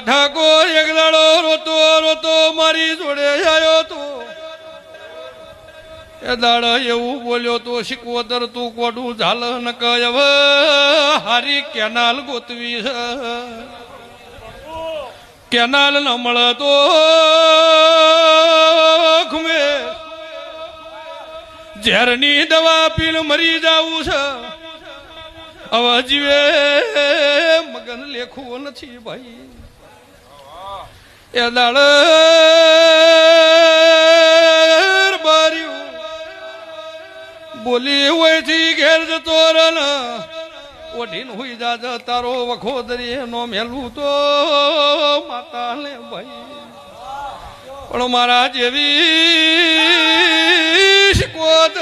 ઠાકોર એક દાડો રોતો રોતો મારી જોડે આવ્યો તો એ દાડા એવું બોલ્યો તો શીખવતર તું કોડું ઝાલ ન કય હવે હારી કેનાલ ગોતવી છે કેનાલ ન મળે તો ખુમે ઝેરની દવા પીને મરી જાવું છે હવે જીવે મગન લેખવું નથી ભાઈ એ દાડ બાર્યું બોલી હોય થી ઘેર જતો રન ઓઢીને હોઈ જાજ તારો વખોદરી નો મેલું તો માતા લે ભાઈ પણ મારા જેવી શીખવત